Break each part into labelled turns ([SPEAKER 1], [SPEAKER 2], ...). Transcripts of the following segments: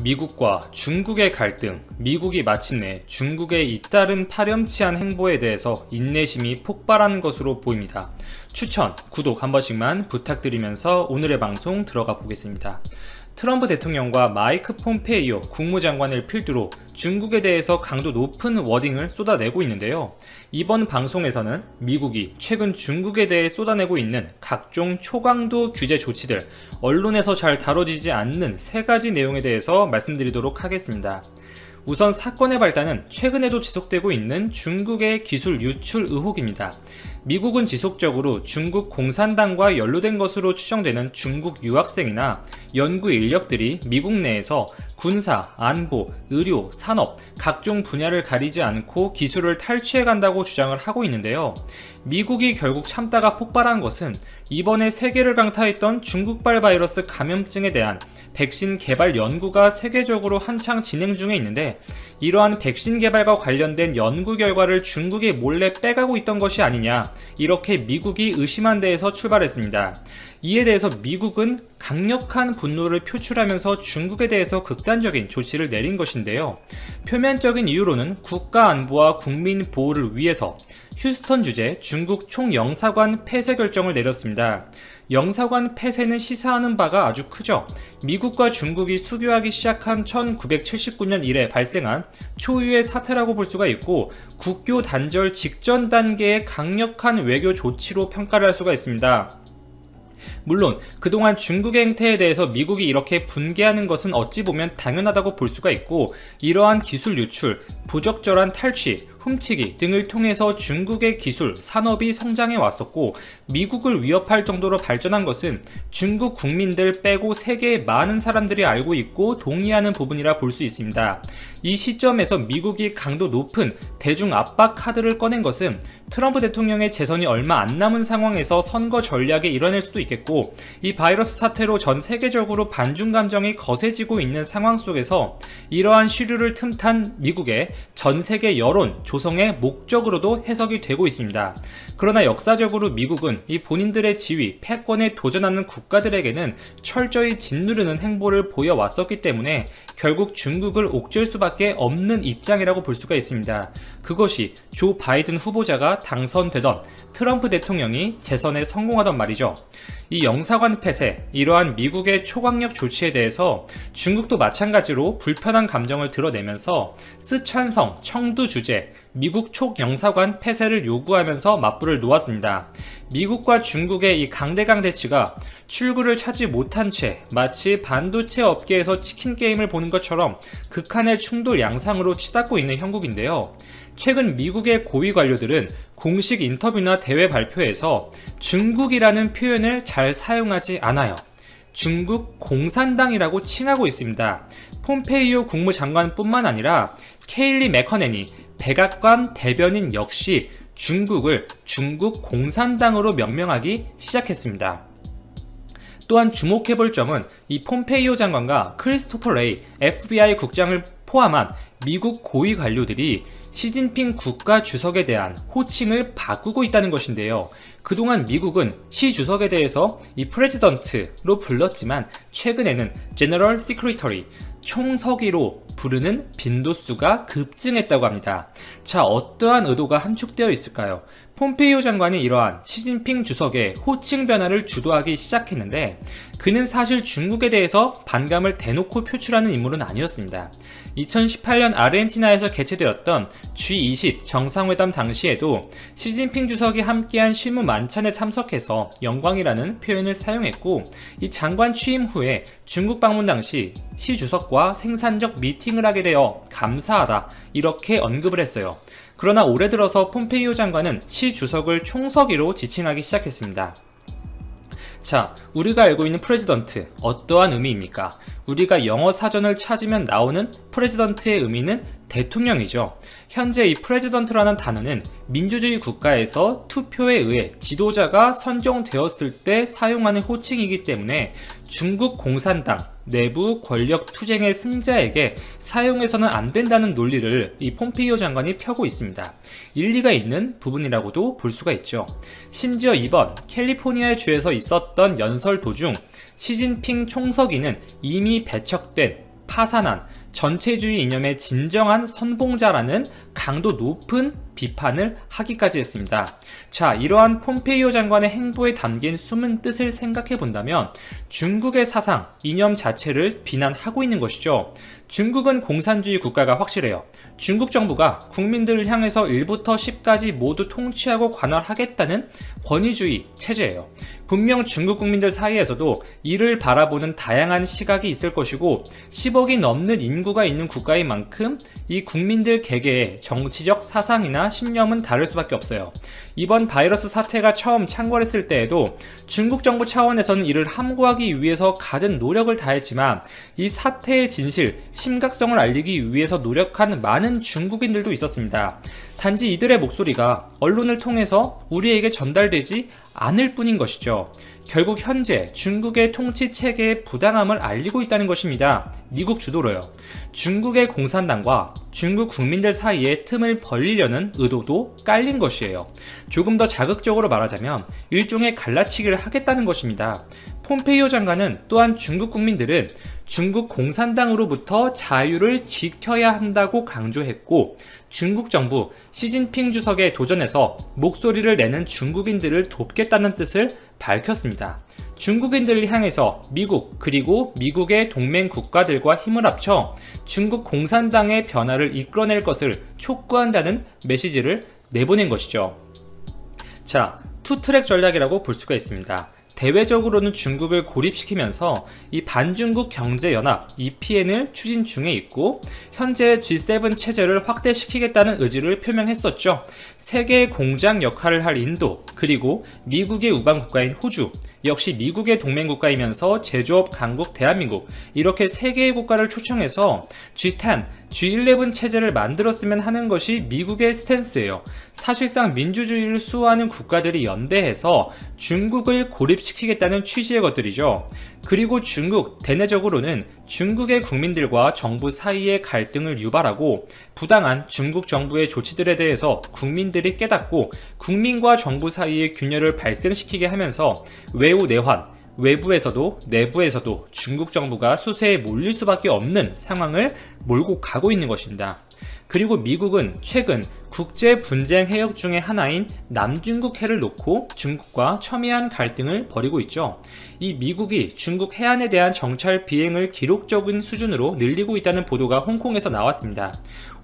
[SPEAKER 1] 미국과 중국의 갈등, 미국이 마침내 중국의 잇따른 파렴치한 행보에 대해서 인내심이 폭발하는 것으로 보입니다. 추천, 구독 한 번씩만 부탁드리면서 오늘의 방송 들어가 보겠습니다. 트럼프 대통령과 마이크 폼페이오 국무장관을 필두로 중국에 대해서 강도 높은 워딩을 쏟아내고 있는데요. 이번 방송에서는 미국이 최근 중국에 대해 쏟아내고 있는 각종 초강도 규제 조치들, 언론에서 잘 다뤄지지 않는 세 가지 내용에 대해서 말씀드리도록 하겠습니다. 우선 사건의 발단은 최근에도 지속되고 있는 중국의 기술 유출 의혹입니다. 미국은 지속적으로 중국 공산당과 연루된 것으로 추정되는 중국 유학생이나 연구 인력들이 미국 내에서 군사, 안보, 의료, 산업, 각종 분야를 가리지 않고 기술을 탈취해 간다고 주장을 하고 있는데요. 미국이 결국 참다가 폭발한 것은 이번에 세계를 강타했던 중국발 바이러스 감염증에 대한 백신 개발 연구가 세계적으로 한창 진행 중에 있는데, 이러한 백신 개발과 관련된 연구 결과를 중국이 몰래 빼가고 있던 것이 아니냐, 이렇게 미국이 의심한 데에서 출발했습니다. 이에 대해서 미국은 강력한 분노를 표출하면서 중국에 대해서 극단적인 조치를 내린 것인데요. 표면적인 이유로는 국가 안보와 국민 보호를 위해서 휴스턴 주재 중국 총영사관 폐쇄 결정을 내렸습니다. 영사관 폐쇄는 시사하는 바가 아주 크죠. 미국과 중국이 수교하기 시작한 1979년 이래 발생한 초유의 사태라고 볼 수가 있고, 국교 단절 직전 단계의 강력한 외교 조치로 평가를 할 수가 있습니다. 물론 그동안 중국의 행태에 대해서 미국이 이렇게 분개하는 것은 어찌 보면 당연하다고 볼 수가 있고, 이러한 기술 유출, 부적절한 탈취, 훔치기 등을 통해서 중국의 기술, 산업이 성장해 왔었고, 미국을 위협할 정도로 발전한 것은 중국 국민들 빼고 세계의 많은 사람들이 알고 있고 동의하는 부분이라 볼 수 있습니다. 이 시점에서 미국이 강도 높은 대중 압박 카드를 꺼낸 것은 트럼프 대통령의 재선이 얼마 안 남은 상황에서 선거 전략에 일환일 수도 있겠고, 이 바이러스 사태로 전 세계적으로 반중 감정이 거세지고 있는 상황 속에서 이러한 시류를 틈탄 미국의 전 세계 여론 조성의 목적으로도 해석이 되고 있습니다. 그러나 역사적으로 미국은 이 본인들의 지위, 패권에 도전하는 국가들에게는 철저히 짓누르는 행보를 보여왔었기 때문에 결국 중국을 옥죄할 수밖에 없는 입장이라고 볼 수가 있습니다. 그것이 조 바이든 후보자가 당선되던 트럼프 대통령이 재선에 성공하던 말이죠. 이 영사관 폐쇄, 이러한 미국의 초강력 조치에 대해서 중국도 마찬가지로 불편한 감정을 드러내면서 쓰촨성, 청두 주재, 미국 촉영사관 폐쇄를 요구하면서 맞불을 놓았습니다. 미국과 중국의 이 강대강 대치가 출구를 찾지 못한 채 마치 반도체 업계에서 치킨 게임을 보는 것처럼 극한의 충돌 양상으로 치닫고 있는 형국인데요. 최근 미국의 고위 관료들은 공식 인터뷰나 대외 발표에서 중국이라는 표현을 잘 사용하지 않아요. 중국 공산당이라고 칭하고 있습니다. 폼페이오 국무장관뿐만 아니라 케일리 매커네니 백악관 대변인 역시 중국을 중국 공산당으로 명명하기 시작했습니다. 또한 주목해볼 점은 이 폼페이오 장관과 크리스토퍼 레이 FBI 국장을 포함한 미국 고위 관료들이 시진핑 국가 주석에 대한 호칭을 바꾸고 있다는 것인데요. 그동안 미국은 시 주석에 대해서 이 프레지던트로 불렀지만 최근에는 제너럴 시크리터리, 총서기로 부르는 빈도수가 급증했다고 합니다. 자, 어떠한 의도가 함축되어 있을까요? 폼페이오 장관이 이러한 시진핑 주석의 호칭 변화를 주도하기 시작했는데, 그는 사실 중국에 대해서 반감을 대놓고 표출하는 인물은 아니었습니다. 2018년 아르헨티나에서 개최되었던 G20 정상회담 당시에도 시진핑 주석이 함께한 실무 만찬에 참석해서 영광이라는 표현을 사용했고, 이 장관 취임 후에 중국 방문 당시 시 주석과 생산적 미팅을 하게 되어 감사하다, 이렇게 언급을 했어요. 그러나 올해 들어서 폼페이오 장관은 시 주석을 총서기로 지칭하기 시작했습니다. 자, 우리가 알고 있는 프레지던트, 어떠한 의미입니까? 우리가 영어 사전을 찾으면 나오는 프레지던트의 의미는 대통령이죠. 현재 이 프레지던트라는 단어는 민주주의 국가에서 투표에 의해 지도자가 선정되었을 때 사용하는 호칭이기 때문에 중국 공산당 내부 권력 투쟁의 승자에게 사용해서는 안 된다는 논리를 이 폼페이오 장관이 펴고 있습니다. 일리가 있는 부분이라고도 볼 수가 있죠. 심지어 이번 캘리포니아 주에서 있었던 연설 도중 시진핑 총서기는 이미 배척된 파산한 전체주의 이념의 진정한 선봉자라는 강도 높은 비판을 하기까지 했습니다. 자, 이러한 폼페이오 장관의 행보에 담긴 숨은 뜻을 생각해 본다면 중국의 사상, 이념 자체를 비난하고 있는 것이죠. 중국은 공산주의 국가가 확실해요. 중국 정부가 국민들을 향해서 1부터 10까지 모두 통치하고 관할하겠다는 권위주의 체제예요. 분명 중국 국민들 사이에서도 이를 바라보는 다양한 시각이 있을 것이고 10억이 넘는 인구가 있는 국가인 만큼 이 국민들 개개의 정치적 사상이나 신념은 다를 수밖에 없어요. 이번 바이러스 사태가 처음 창궐했을 때에도 중국 정부 차원에서는 이를 함구하기 위해서 갖은 노력을 다했지만 이 사태의 진실, 심각성을 알리기 위해서 노력한 많은 중국인들도 있었습니다. 단지 이들의 목소리가 언론을 통해서 우리에게 전달되지 않을 뿐인 것이죠. 결국 현재 중국의 통치 체계의 부당함을 알리고 있다는 것입니다. 미국 주도로요. 중국의 공산당과 중국 국민들 사이에 틈을 벌리려는 의도도 깔린 것이에요. 조금 더 자극적으로 말하자면 일종의 갈라치기를 하겠다는 것입니다. 폼페이오 장관은 또한 중국 국민들은 중국 공산당으로부터 자유를 지켜야 한다고 강조했고 중국 정부 시진핑 주석의 도전에서 목소리를 내는 중국인들을 돕겠다는 뜻을 밝혔습니다. 중국인들을 향해서 미국 그리고 미국의 동맹 국가들과 힘을 합쳐 중국 공산당의 변화를 이끌어낼 것을 촉구한다는 메시지를 내보낸 것이죠. 자, 투트랙 전략이라고 볼 수가 있습니다. 대외적으로는 중국을 고립시키면서 이 반중국 경제연합 EPN을 추진 중에 있고 현재 G7 체제를 확대시키겠다는 의지를 표명했었죠. 세계의 공장 역할을 할 인도 그리고 미국의 우방국가인 호주 역시 미국의 동맹국가이면서 제조업 강국 대한민국 이렇게 3개의 국가를 초청해서 G10, G11 체제를 만들었으면 하는 것이 미국의 스탠스예요. 사실상 민주주의를 수호하는 국가들이 연대해서 중국을 고립시키겠다는 취지의 것들이죠. 그리고 중국, 대내적으로는 중국의 국민들과 정부 사이의 갈등을 유발하고 부당한 중국 정부의 조치들에 대해서 국민들이 깨닫고 국민과 정부 사이의 균열을 발생시키게 하면서 외우 내환, 외부에서도 내부에서도 중국 정부가 수세에 몰릴 수밖에 없는 상황을 몰고 가고 있는 것입니다. 그리고 미국은 최근 국제 분쟁 해역 중의 하나인 남중국해를 놓고 중국과 첨예한 갈등을 벌이고 있죠. 이 미국이 중국 해안에 대한 정찰 비행을 기록적인 수준으로 늘리고 있다는 보도가 홍콩에서 나왔습니다.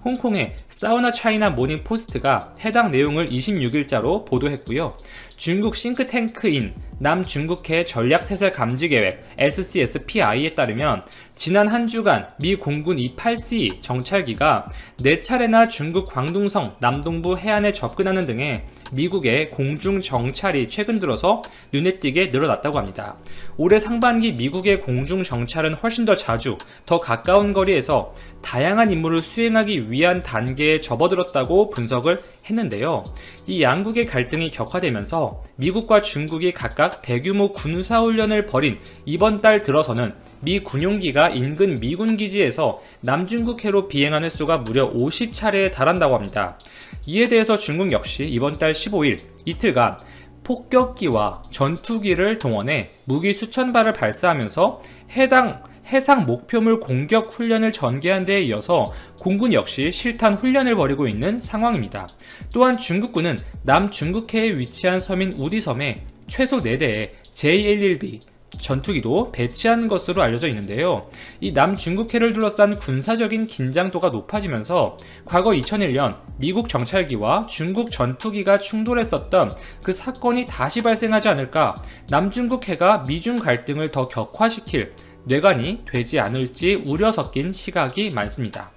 [SPEAKER 1] 홍콩의 사우나 차이나 모닝 포스트가 해당 내용을 26일자로 보도했고요. 중국 싱크탱크인 남중국해 전략태세 감지계획 SCSPI에 따르면 지난 한 주간 미 공군 28C 정찰기가 4차례나 중국 광둥성 남동부 해안에 접근하는 등의 미국의 공중 정찰이 최근 들어서 눈에 띄게 늘어났다고 합니다. 올해 상반기 미국의 공중 정찰은 훨씬 더 자주, 더 가까운 거리에서 다양한 임무를 수행하기 위한 단계에 접어들었다고 분석을 했는데요. 이 양국의 갈등이 격화되면서 미국과 중국이 각각 대규모 군사훈련을 벌인 이번 달 들어서는 미 군용기가 인근 미군 기지에서 남중국해로 비행한 횟수가 무려 50차례에 달한다고 합니다. 이에 대해서 중국 역시 이번 달 15일 이틀간 폭격기와 전투기를 동원해 무기 수천 발을 발사하면서 해당 해상 목표물 공격 훈련을 전개한 데에 이어서 공군 역시 실탄 훈련을 벌이고 있는 상황입니다. 또한 중국군은 남중국해에 위치한 섬인 우디섬에 최소 4대의 J-11B 전투기도 배치한 것으로 알려져 있는데요. 이 남중국해를 둘러싼 군사적인 긴장도가 높아지면서 과거 2001년 미국 정찰기와 중국 전투기가 충돌했었던 그 사건이 다시 발생하지 않을까, 남중국해가 미중 갈등을 더 격화시킬 뇌관이 되지 않을지 우려 섞인 시각이 많습니다.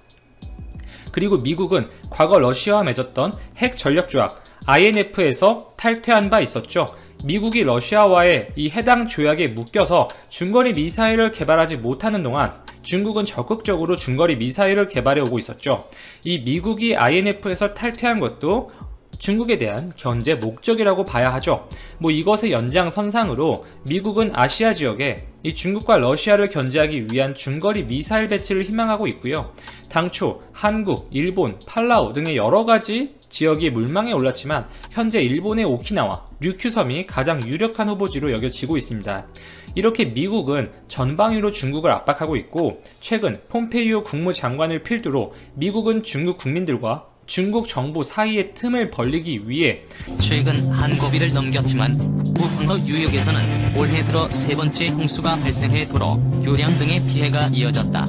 [SPEAKER 1] 그리고 미국은 과거 러시아와 맺었던 핵 전력 조약 INF에서 탈퇴한 바 있었죠. 미국이 러시아와의 이 해당 조약에 묶여서 중거리 미사일을 개발하지 못하는 동안 중국은 적극적으로 중거리 미사일을 개발해 오고 있었죠. 이 미국이 INF에서 탈퇴한 것도 중국에 대한 견제 목적이라고 봐야 하죠. 이것의 연장선상으로 미국은 아시아 지역에 이 중국과 러시아를 견제하기 위한 중거리 미사일 배치를 희망하고 있고요. 당초 한국, 일본, 팔라우 등의 여러가지 지역이 물망에 올랐지만 현재 일본의 오키나와, 류큐섬이 가장 유력한 후보지로 여겨지고 있습니다. 이렇게 미국은 전방위로 중국을 압박하고 있고, 최근 폼페이오 국무장관을 필두로 미국은 중국 국민들과 중국 정부 사이의 틈을 벌리기 위해
[SPEAKER 2] 최근 한 고비를 넘겼지만 북부 황허 유역에서는 올해 들어 세 번째 홍수가 발생해 도로, 교량 등의 피해가 이어졌다.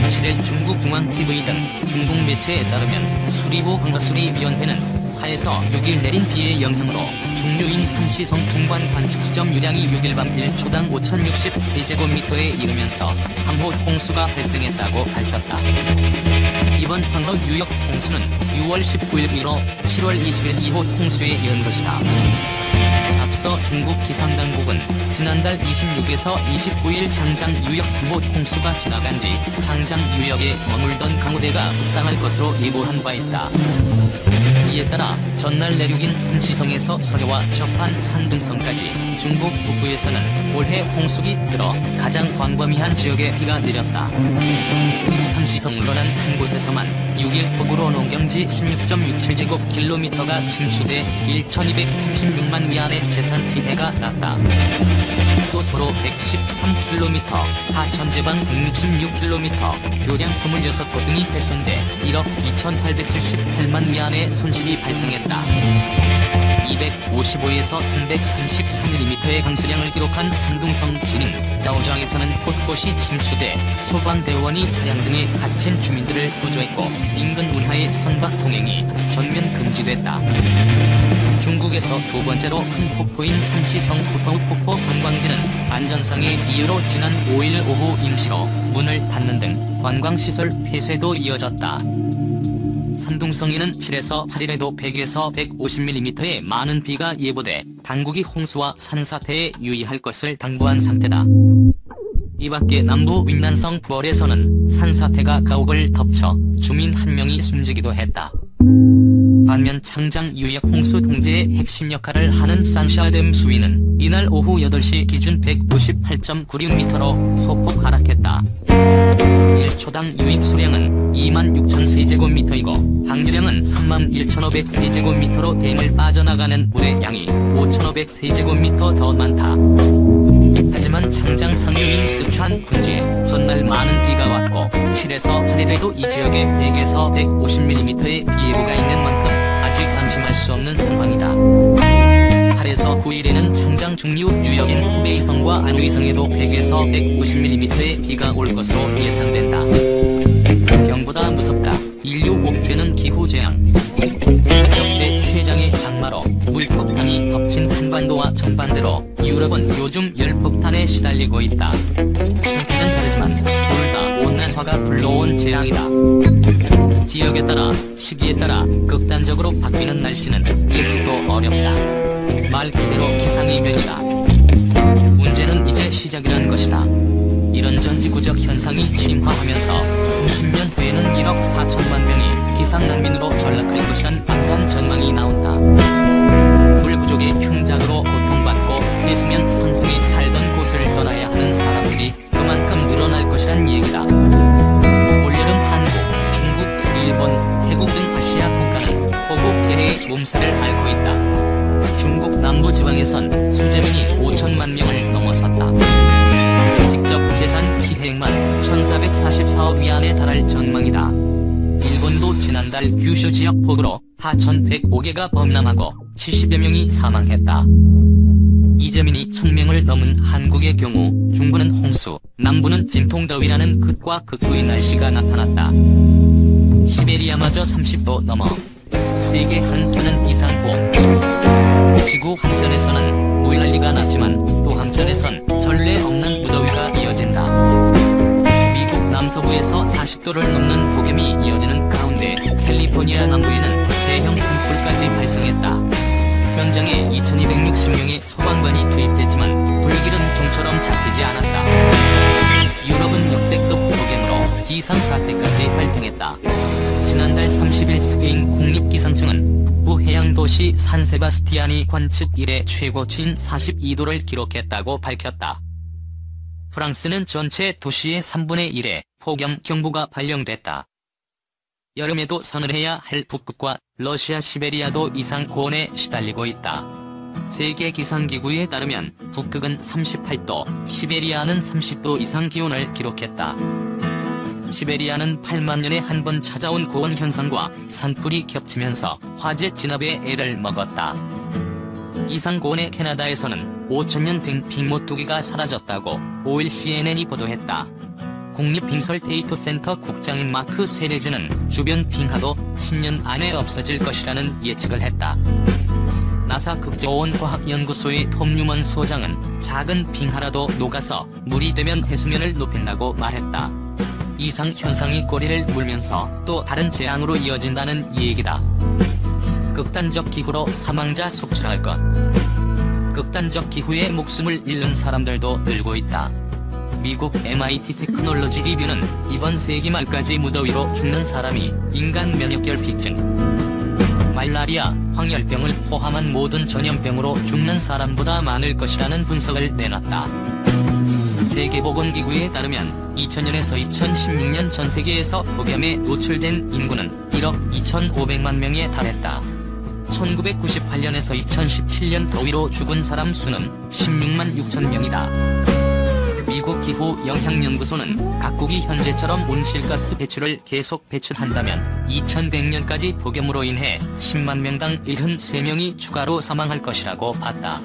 [SPEAKER 2] 7일 중국 중앙TV 등 중국 매체에 따르면 수리부 황허수리위원회는 4에서 6일 내린 비의 영향으로 중류인 산시성 빙관 관측지점 유량이 6일 밤 1초당 5060세제곱미터에 이르면서 3호 홍수가 발생했다고 밝혔다. 이번 황허 유역 홍수는 6월 19일 이후 7월 20일 2호 홍수에 이은 것이다. 앞서 중국 기상당국은 지난달 26에서 29일 장장 유역 3호 홍수가 지나간 뒤 장장 유역에 머물던 강우대가 북상할 것으로 예보한 바 있다. 이에 따라 전날 내륙인 산시성에서 서해와 접한 산둥성까지 중국 북부에서는 올해 홍수기 들어 가장 광범위한 지역에 비가 내렸다. 산시성 런한 한 곳에서만 6일 폭우로 농경지 16.67제곱킬로미터가 침수돼 1236만 위안의 재산 피해가 났다. 또 도로 113km, 하천제방 166km, 교량 26곳 등이 훼손돼 1억 2878만 위안의 손실이 발생했다. 255에서 333mm의 강수량을 기록한 산둥성 지능 자오장에서는 곳곳이 침수돼 소방대원이 차량 등에 갇힌 주민들을 구조했고, 인근 운하의 선박 통행이 전면 금지됐다. 중국에서 두 번째로 큰 폭포인 산시성 후파우 폭포 관광지는 안전상의 이유로 지난 5일 오후 임시로 문을 닫는 등 관광시설 폐쇄도 이어졌다. 산둥성에는 7에서 8일에도 100에서 150mm의 많은 비가 예보돼 당국이 홍수와 산사태에 유의할 것을 당부한 상태다. 이밖에 남부 윈난성 부월에서는 산사태가 가옥을 덮쳐 주민 1명이 숨지기도 했다. 반면 창장 유역 홍수 통제의 핵심 역할을 하는 산샤댐 수위는 이날 오후 8시 기준 198.96m로 소폭 하락했다. 1초당 유입 수량은 26,000세제곱미터이고 방류량은 31,500세제곱미터로 댐을 빠져나가는 물의 양이 5,500세제곱미터 더 많다. 하지만 창장 상류인 스촨 군지에 전날 많은 비가 왔고 7에서 8일에도 이 지역에 100에서 150mm의 비 예보가 있는 만큼 아직 안심할 수 없는 상황이다. 8에서 9일에는 창장 중류 유역인 후베이성과 안웨이성에도 100에서 150mm의 비가 올 것으로 예상된다. 병보다 무섭다. 인류 옥죄는 기후재앙. 역대 최장의 장마로 물폭탄이 덮친 한반도와 정반대로 유럽은 요즘 열폭탄에 시달리고 있다. 형태는 다르지만 둘 다 온난화가 불러온 재앙이다. 지역에 따라, 시기에 따라 극단적으로 바뀌는 날씨는 예측도 어렵다. 말 그대로 기상이변이다. 문제는 이제 시작이란 것이다. 이런 전지구적 현상이 심화하면서 30년 후에는 1억 4천만 명이 기상난민으로 전락할 것이란 방탄 전망이 나온다. 물 부족의 흉작으로 고통받고 해수면 상승에 살던 곳을 떠나야 하는 사람들이 그만큼 늘어날 것이란 얘기다. 올여름 한국, 중국, 일본, 태국 등 아시아 국가는 폭우 피해의 몸살을 앓고 있다. 중국 남부지방에선 수재민이 5천만 명을 넘어섰다. 직접 재산 피해액만 1,444억 위안에 달할 전망이다. 일본도 지난달 규슈 지역 폭우로 하천 105개가 범람하고 70여 명이 사망했다. 이재민이 1,000명을 넘은 한국의 경우 중부는 홍수, 남부는 찜통더위라는 극과 극우의 날씨가 나타났다. 시베리아마저 30도 넘어 세계 한편은 이상고, 지구 한편에서는 무일난리가 났지만 또 한편에선 전례 없는 무더위가 이어진다. 미국 남서부에서 40도를 넘는 폭염이 이어지는 가운데 캘리포니아 남부에는 대형 산불까지 발생했다. 현장에 2,260명의 소방관이 투입됐지만 불길은 종처럼 잡히지 않았다. 유럽은 역대급 폭염으로 비상사태까지 발생했다. 지난달 30일 스페인 국립기상청은 북부 해양도시 산세바스티안이 관측 이래 최고치인 42도를 기록했다고 밝혔다. 프랑스는 전체 도시의 3분의 1에 폭염 경보가 발령됐다. 여름에도 서늘해야 할 북극과 러시아 시베리아도 이상 고온에 시달리고 있다. 세계 기상기구에 따르면 북극은 38도, 시베리아는 30도 이상 기온을 기록했다. 시베리아는 8만 년에 한 번 찾아온 고온 현상과 산불이 겹치면서 화재 진압에 애를 먹었다. 이상 고온의 캐나다에서는 5천년 된 빙못 2개가 사라졌다고 5일 CNN이 보도했다. 국립빙설데이터센터 국장인 마크 세레즈는 주변 빙하도 10년 안에 없어질 것이라는 예측을 했다. 나사 국제오온과학연구소의 톰 뉴먼 소장은 작은 빙하라도 녹아서 물이 되면 해수면을 높인다고 말했다. 이상 현상이 꼬리를 물면서 또 다른 재앙으로 이어진다는 얘기다. 극단적 기후로 사망자 속출할 것. 극단적 기후에 목숨을 잃는 사람들도 늘고 있다. 미국 MIT 테크놀로지 리뷰는 이번 세기 말까지 무더위로 죽는 사람이 인간 면역결핍증, 말라리아, 황열병을 포함한 모든 전염병으로 죽는 사람보다 많을 것이라는 분석을 내놨다. 세계보건기구에 따르면 2000년에서 2016년 전 세계에서 폭염에 노출된 인구는 1억 2,500만 명에 달했다. 1998년에서 2017년 더위로 죽은 사람 수는 16만 6천 명이다. 미국 기후영향연구소는 각국이 현재처럼 온실가스 배출을 계속 배출한다면 2100년까지 폭염으로 인해 10만 명당 73명이 추가로 사망할 것이라고 봤다.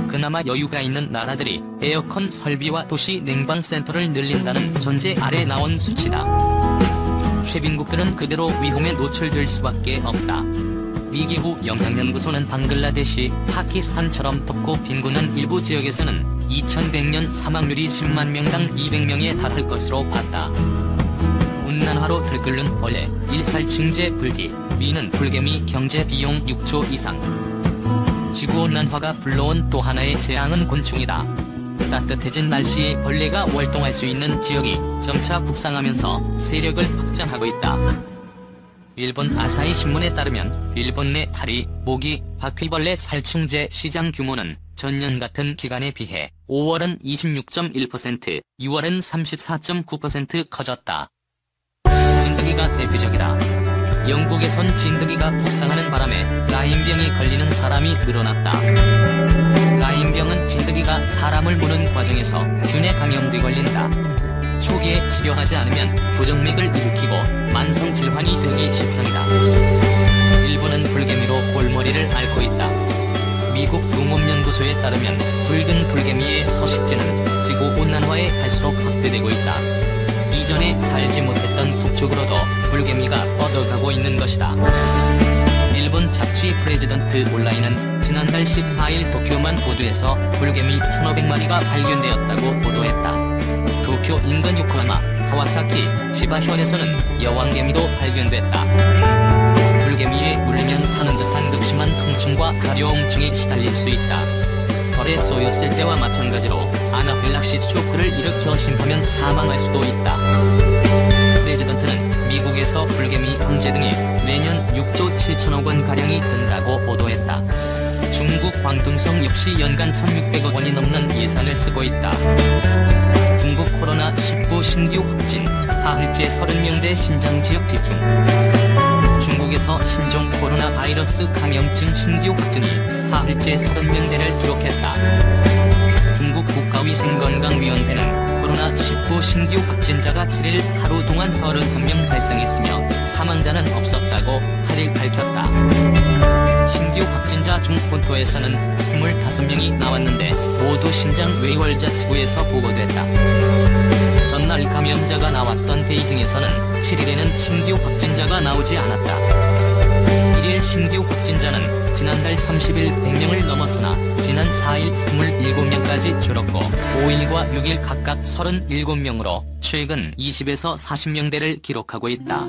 [SPEAKER 2] 그나마 여유가 있는 나라들이 에어컨 설비와 도시 냉방센터를 늘린다는 전제 아래 나온 수치다. 최빈국들은 그대로 위험에 노출될 수밖에 없다. 미기후영향연구소는 방글라데시, 파키스탄처럼 덥고 빈곤한 일부 지역에서는 2100년 사망률이 10만 명당 200명에 달할 것으로 봤다. 온난화로 들끓는 벌레, 일살증제 불기, 미는 불개미 경제 비용 6조 이상. 지구온난화가 불러온 또 하나의 재앙은 곤충이다. 따뜻해진 날씨에 벌레가 월동할 수 있는 지역이 점차 북상하면서 세력을 확장하고 있다. 일본 아사히 신문에 따르면 일본 내 파리, 모기, 바퀴벌레 살충제 시장 규모는 전년 같은 기간에 비해 5월은 26.1%, 6월은 34.9% 커졌다. 진드기가 대표적이다. 영국에선 진드기가 북상하는 바람에 라임병이 걸리는 사람이 늘어났다. 라임병은 진드기가 사람을 무는 과정에서 균에 감염돼 걸린다. 초기에 치료하지 않으면 부정맥을 일으키고 만성 질환이 되기 십상이다. 일본은 불개미로 골머리를 앓고 있다. 미국 농업연구소에 따르면 붉은 불개미의 서식지는 지구온난화에 갈수록 확대되고 있다. 이전에 살지 못했던 북쪽으로도 불개미가 뻗어가고 있는 것이다. 일본 잡지 프레지던트 온라인은 지난달 14일 도쿄만 호주에서 불개미 1500마리가 발견되었다고 보도했다. 도쿄 인근 요코하마, 카와사키, 치바현에서는 여왕개미도 발견됐다. 불개미에 물리면 타는 듯한 극심한 통증과 가려움증에 시달릴 수 있다. 벌에 쏘였을 때와 마찬가지로 아나필락시 쇼크를 일으켜 심하면 사망할 수도 있다. 프레지던트는 미국에서 불개미 방제 등에 매년 6조 7천억 원가량이 든다고 보도했다. 중국 광둥성 역시 연간 1600억 원이 넘는 예산을 쓰고 있다. 중국 코로나19 신규 확진, 사흘째 30명대 신장지역 집중. 중국에서 신종 코로나 바이러스 감염증 신규 확진이 사흘째 30명대를 기록했다. 중국 국가위생건강위원회는 코로나19 신규 확진자가 7일 하루 동안 31명 발생했으며 사망자는 없었다고 8일 밝혔다. 신규 확진자 중 본토에서는 25명이 나왔는데 모두 신장 외월자치구에서 보고됐다. 전날 감염자가 나왔던 베이징에서는 7일에는 신규 확진자가 나오지 않았다. 1일 신규 확진자는 지난달 30일 100명을 넘었으나 지난 4일 27명까지 줄었고 5일과 6일 각각 37명으로 최근 20에서 40명대를 기록하고 있다.